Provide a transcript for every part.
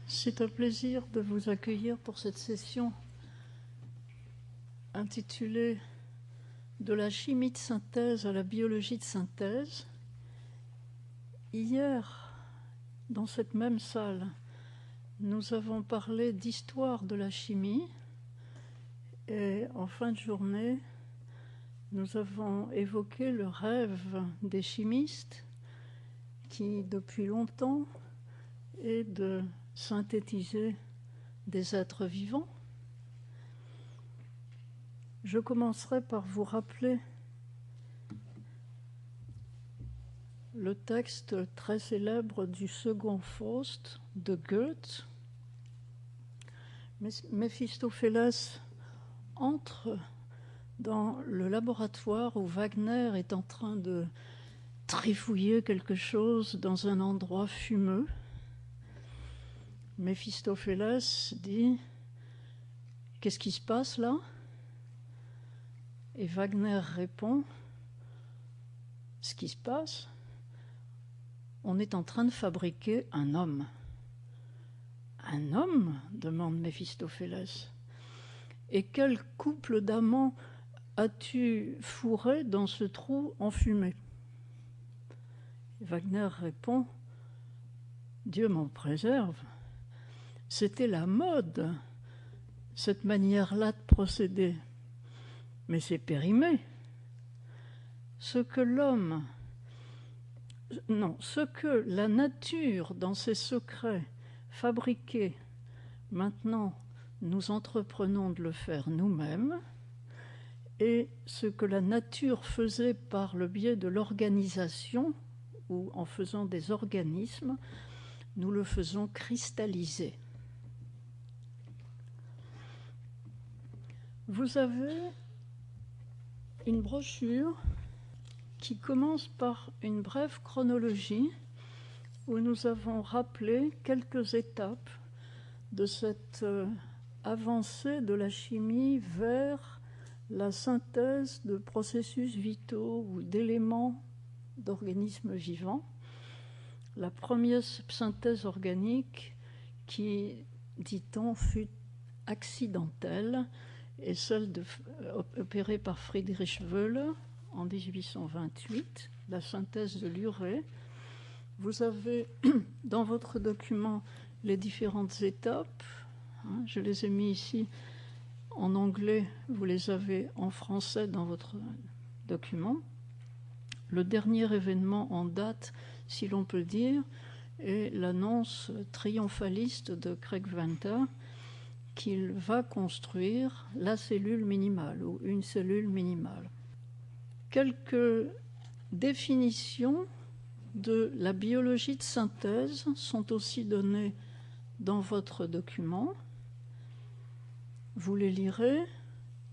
C'est un plaisir de vous accueillir pour cette session intitulée « De la chimie de synthèse à la biologie de synthèse ». Hier, dans cette même salle, nous avons parlé d'histoire de la chimie et en fin de journée, nous avons évoqué le rêve des chimistes qui, depuis longtemps, est de synthétiser des êtres vivants. Je commencerai par vous rappeler le texte très célèbre du Second Faust de Goethe. Méphistophélès entre dans le laboratoire où Wagner est en train de trifouiller quelque chose dans un endroit fumeux. Méphistophélès dit « Qu'est-ce qui se passe là ?» Et Wagner répond « Ce qui se passe, on est en train de fabriquer un homme. » « Un homme ?» demande Méphistophélès. « Et quel couple d'amants as-tu fourré dans ce trou enfumé ?» Wagner répond « Dieu m'en préserve. C'était la mode, cette manière-là de procéder. Mais c'est périmé. Ce que la nature, dans ses secrets, fabriqués, maintenant, nous entreprenons de le faire nous-mêmes, et ce que la nature faisait par le biais de l'organisation, ou en faisant des organismes, nous le faisons cristalliser. Vous avez une brochure qui commence par une brève chronologie où nous avons rappelé quelques étapes de cette avancée de la chimie vers la synthèse de processus vitaux ou d'éléments d'organismes vivants. La première synthèse organique qui, dit-on, fut accidentelle est celle opérée par Friedrich Wöhler en 1828, la synthèse de l'urée. Vous avez dans votre document les différentes étapes. Je les ai mis ici en anglais, vous les avez en français dans votre document. Le dernier événement en date, si l'on peut dire, est l'annonce triomphaliste de Craig Venter qu'il va construire la cellule minimale ou une cellule minimale. Quelques définitions de la biologie de synthèse sont aussi données dans votre document. Vous les lirez.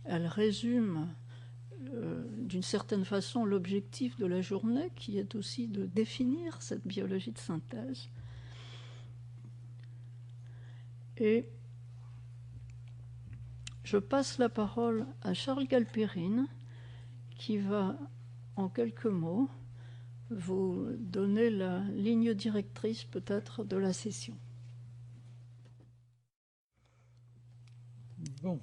Elles résument d'une certaine façon l'objectif de la journée, qui est aussi de définir cette biologie de synthèse. Et je passe la parole à Charles Galperine, qui va, en quelques mots, vous donner la ligne directrice peut-être de la session. Bon.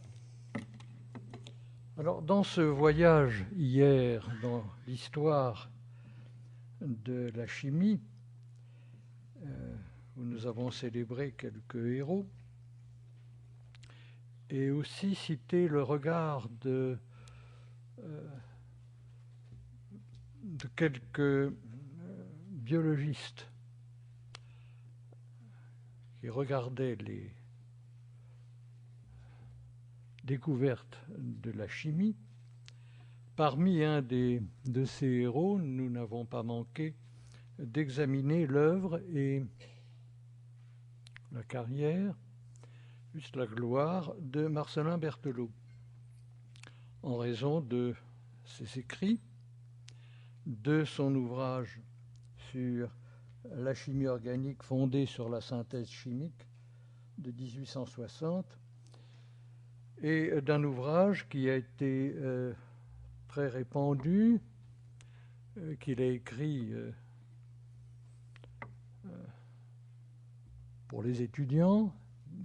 Alors, dans ce voyage hier, dans l'histoire de la chimie, où nous avons célébré quelques héros, et aussi cité le regard de quelques biologistes qui regardaient les découvertes de la chimie. Parmi un de ces héros, nous n'avons pas manqué d'examiner l'œuvre et la carrière, juste la gloire, de Marcellin Berthelot, en raison de ses écrits, de son ouvrage sur la chimie organique fondée sur la synthèse chimique de 1860, et d'un ouvrage qui a été très répandu, qu'il a écrit pour les étudiants,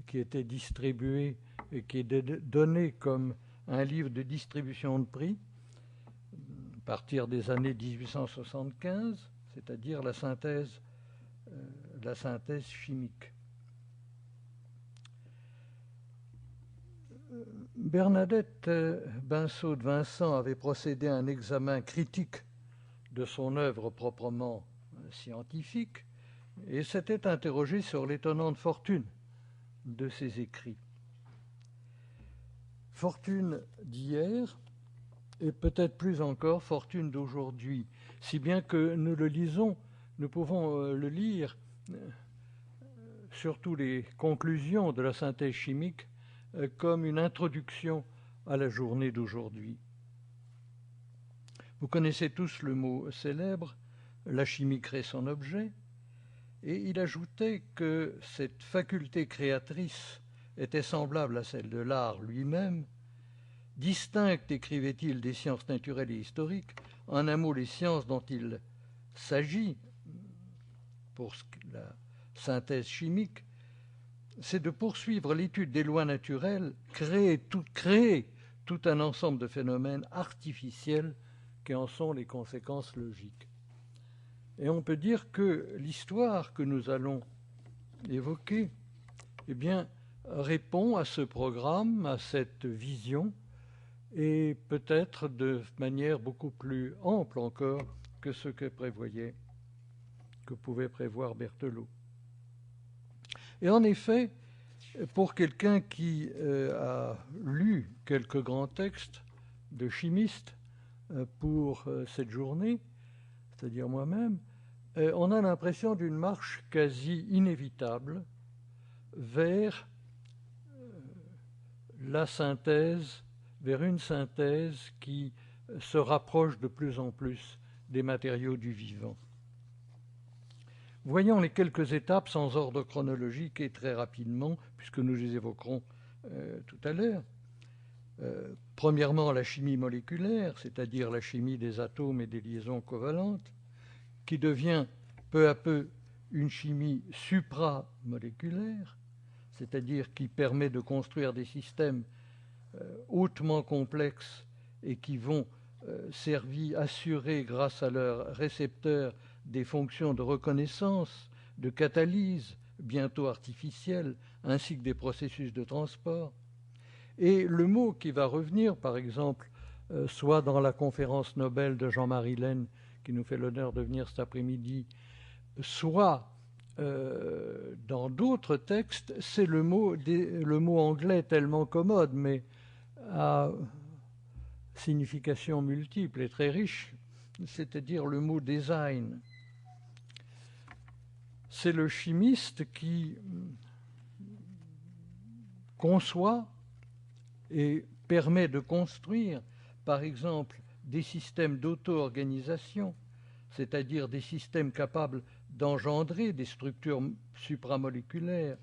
qui était distribué et qui est donné comme un livre de distribution de prix à partir des années 1875, c'est-à-dire la synthèse chimique. Bernadette Binceau de Vincent avait procédé à un examen critique de son œuvre proprement scientifique et s'était interrogée sur l'étonnante fortune de ses écrits. Fortune d'hier et peut-être plus encore fortune d'aujourd'hui, si bien que nous le lisons, nous pouvons le lire, surtout les conclusions de la synthèse chimique, comme une introduction à la journée d'aujourd'hui. Vous connaissez tous le mot célèbre, la chimie crée son objet, et il ajoutait que cette faculté créatrice était semblable à celle de l'art lui-même, distincte, écrivait-il, des sciences naturelles et historiques, en un mot, les sciences dont il s'agit pour la synthèse chimique, c'est de poursuivre l'étude des lois naturelles, créer tout un ensemble de phénomènes artificiels qui en sont les conséquences logiques. Et on peut dire que l'histoire que nous allons évoquer, eh bien, répond à ce programme, à cette vision, et peut-être de manière beaucoup plus ample encore que ce que pouvait prévoir Berthelot. Et en effet, pour quelqu'un qui a lu quelques grands textes de chimistes pour cette journée, c'est-à-dire moi-même, on a l'impression d'une marche quasi inévitable vers la synthèse, vers une synthèse qui se rapproche de plus en plus des matériaux du vivant. Voyons les quelques étapes sans ordre chronologique et très rapidement, puisque nous les évoquerons tout à l'heure. Premièrement, la chimie moléculaire, c'est-à-dire la chimie des atomes et des liaisons covalentes, qui devient peu à peu une chimie supramoléculaire, c'est-à-dire qui permet de construire des systèmes hautement complexes et qui vont assurer, grâce à leurs récepteurs, des fonctions de reconnaissance, de catalyse, bientôt artificielles, ainsi que des processus de transport. Et le mot qui va revenir, par exemple, soit dans la conférence Nobel de Jean-Marie Laine, qui nous fait l'honneur de venir cet après-midi, soit dans d'autres textes, c'est le mot anglais tellement commode, mais à signification multiple et très riche, c'est-à-dire le mot design. C'est le chimiste qui conçoit et permet de construire, par exemple, des systèmes d'auto-organisation, c'est-à-dire des systèmes capables d'engendrer des structures supramoléculaires,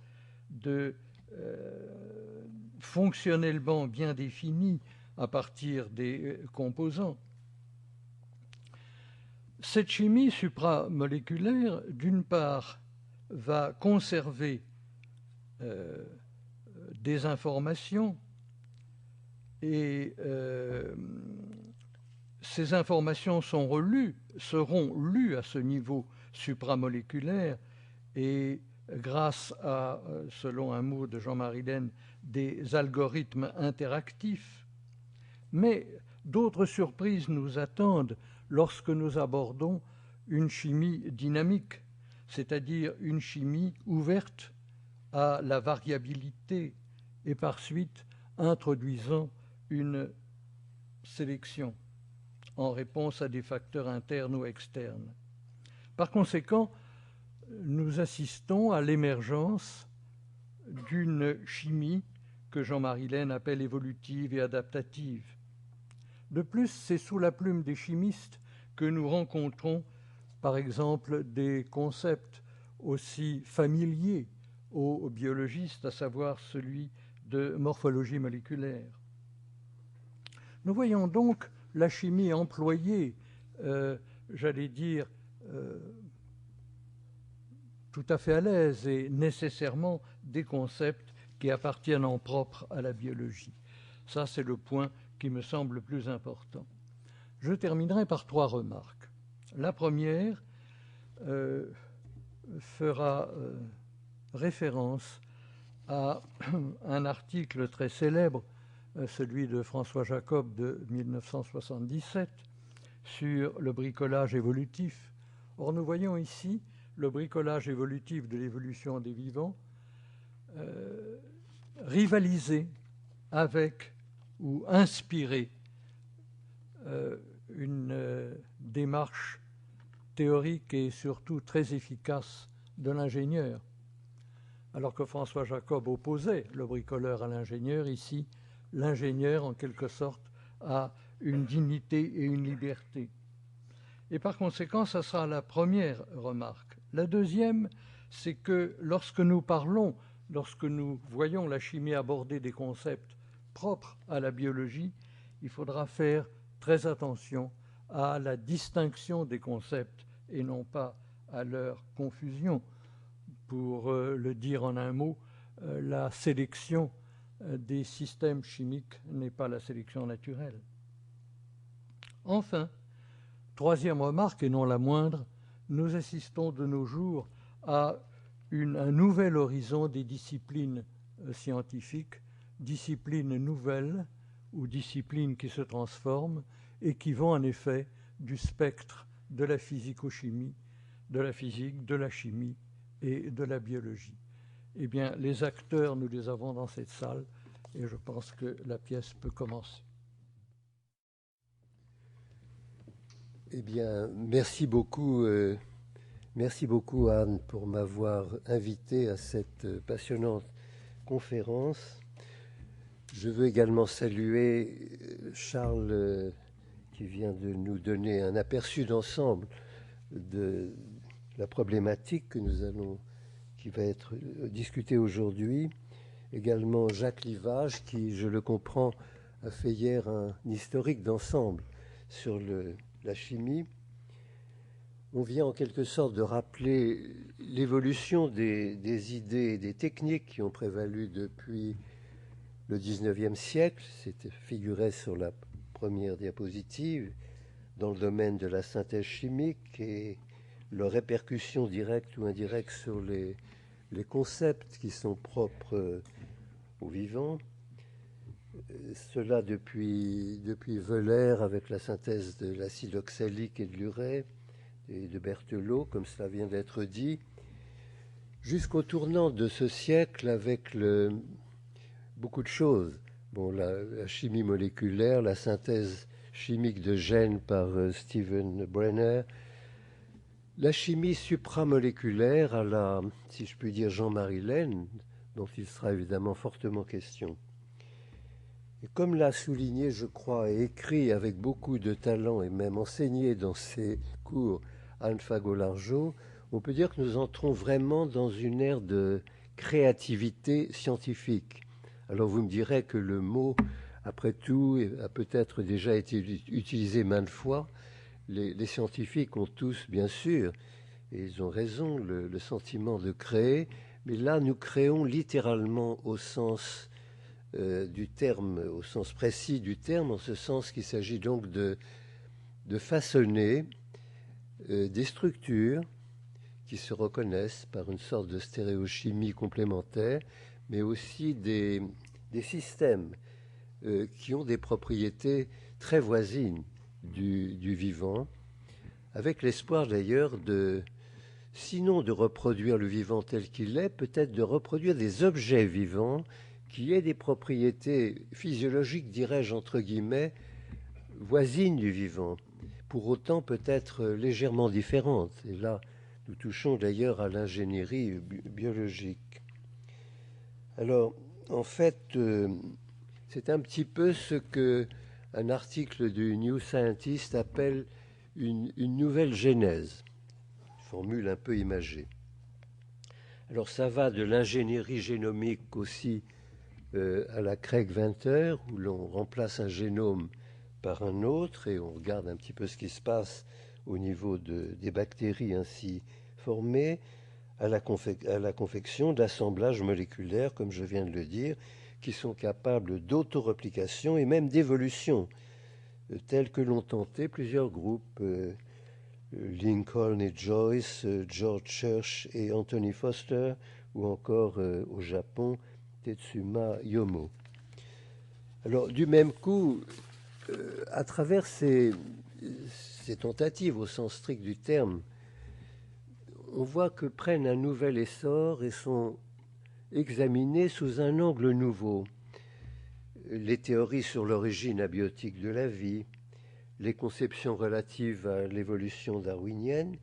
fonctionnellement bien définies à partir des composants. Cette chimie supramoléculaire, d'une part, va conserver des informations et ces informations seront lues à ce niveau supramoléculaire et grâce à, selon un mot de Jean-Marie Laine, des algorithmes interactifs. Mais d'autres surprises nous attendent lorsque nous abordons une chimie dynamique, c'est-à-dire une chimie ouverte à la variabilité et par suite introduisant une sélection en réponse à des facteurs internes ou externes. Par conséquent, nous assistons à l'émergence d'une chimie que Jean-Marie Laine appelle évolutive et adaptative. De plus, c'est sous la plume des chimistes que nous rencontrons, par exemple, des concepts aussi familiers aux biologistes, à savoir celui de morphologie moléculaire. Nous voyons donc la chimie employée, tout à fait à l'aise et nécessairement des concepts qui appartiennent en propre à la biologie. Ça, c'est le point qui me semble le plus important. Je terminerai par 3 remarques. La première fera référence à un article très célèbre, celui de François Jacob de 1977, sur le bricolage évolutif. Or, nous voyons ici le bricolage évolutif de l'évolution des vivants rivaliser avec ou inspirer une démarche théorique et surtout très efficace de l'ingénieur. Alors que François Jacob opposait le bricoleur à l'ingénieur, ici, l'ingénieur, en quelque sorte, a une dignité et une liberté. Et par conséquent, ça sera la première remarque. La deuxième, c'est que lorsque nous voyons la chimie aborder des concepts propres à la biologie, il faudra faire très attention à la distinction des concepts et non pas à leur confusion. Pour le dire en un mot, la sélection des systèmes chimiques n'est pas la sélection naturelle. Enfin, troisième remarque, et non la moindre, nous assistons de nos jours à un nouvel horizon des disciplines scientifiques, disciplines nouvelles ou disciplines qui se transforment et qui vont en effet du spectre de la physico-chimie, de la physique, de la chimie et de la biologie. Eh bien, les acteurs, nous les avons dans cette salle et je pense que la pièce peut commencer. Eh bien, merci beaucoup Anne pour m'avoir invité à cette passionnante conférence. Je veux également saluer Charles qui vient de nous donner un aperçu d'ensemble de la problématique qui va être discutée aujourd'hui. Également Jacques Livage qui, je le comprends, a fait hier un historique d'ensemble sur la chimie. On vient en quelque sorte de rappeler l'évolution des idées et des techniques qui ont prévalu depuis le XIXe siècle. C'était figuré sur la première diapositive dans le domaine de la synthèse chimique et leurs répercussions directes ou indirectes sur les concepts qui sont propres aux vivants. Cela depuis Wöhler avec la synthèse de l'acide oxalique et de l'urée et de Berthelot, comme cela vient d'être dit, jusqu'au tournant de ce siècle avec beaucoup de choses. Bon, la chimie moléculaire, la synthèse chimique de gènes par Steven Brenner, la chimie supramoléculaire à la, si je puis dire, Jean-Marie Lehn, dont il sera évidemment fortement question. Et comme l'a souligné, je crois, et écrit avec beaucoup de talent et même enseigné dans ses cours Anne Fagot-Largeau, on peut dire que nous entrons vraiment dans une ère de créativité scientifique. Alors vous me direz que le mot, après tout, a peut-être déjà été utilisé maintes fois. Les scientifiques ont tous, bien sûr, et ils ont raison, le sentiment de créer, mais là nous créons littéralement au sens du terme, au sens précis du terme, en ce sens qu'il s'agit donc de façonner des structures qui se reconnaissent par une sorte de stéréochimie complémentaire, mais aussi des systèmes qui ont des propriétés très voisines du vivant, avec l'espoir d'ailleurs sinon de reproduire le vivant tel qu'il est, peut-être de reproduire des objets vivants qui aient des propriétés physiologiques, dirais-je entre guillemets, voisines du vivant, pour autant peut-être légèrement différentes. Et là, nous touchons d'ailleurs à l'ingénierie biologique. Alors, en fait, c'est un petit peu ce qu'un article du New Scientist appelle une nouvelle genèse, formule un peu imagée. Alors, ça va de l'ingénierie génomique aussi à la Craig Venter, où l'on remplace un génome par un autre et on regarde un petit peu ce qui se passe au niveau des bactéries ainsi formées, à la confection d'assemblages moléculaires, comme je viens de le dire, qui sont capables d'autoreplication et même d'évolution, tels que l'ont tenté plusieurs groupes, Lincoln et Joyce, George Church et Anthony Foster, ou encore au Japon, Tetsuma Yomo. Alors, du même coup, à travers ces tentatives au sens strict du terme, on voit que prennent un nouvel essor et sont examinées sous un angle nouveau. Les théories sur l'origine abiotique de la vie, les conceptions relatives à l'évolution darwinienne,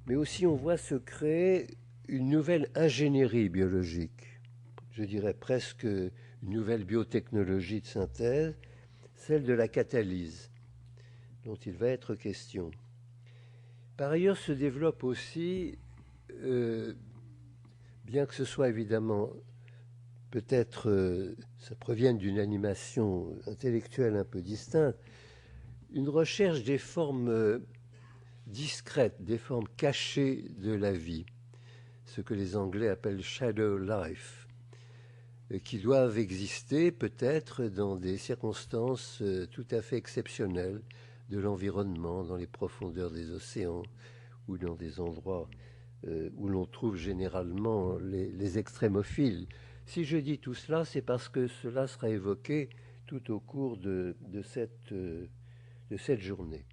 mais aussi on voit se créer une nouvelle ingénierie biologique, je dirais presque une nouvelle biotechnologie de synthèse, celle de la catalyse, dont il va être question. Par ailleurs, se développe aussi, bien que ce soit évidemment, peut-être, ça provienne d'une animation intellectuelle un peu distincte, une recherche des formes discrètes, des formes cachées de la vie, ce que les Anglais appellent shadow life, qui doivent exister peut-être dans des circonstances tout à fait exceptionnelles de l'environnement, dans les profondeurs des océans ou dans des endroits où l'on trouve généralement les extrémophiles. Si je dis tout cela, c'est parce que cela sera évoqué tout au cours de cette journée.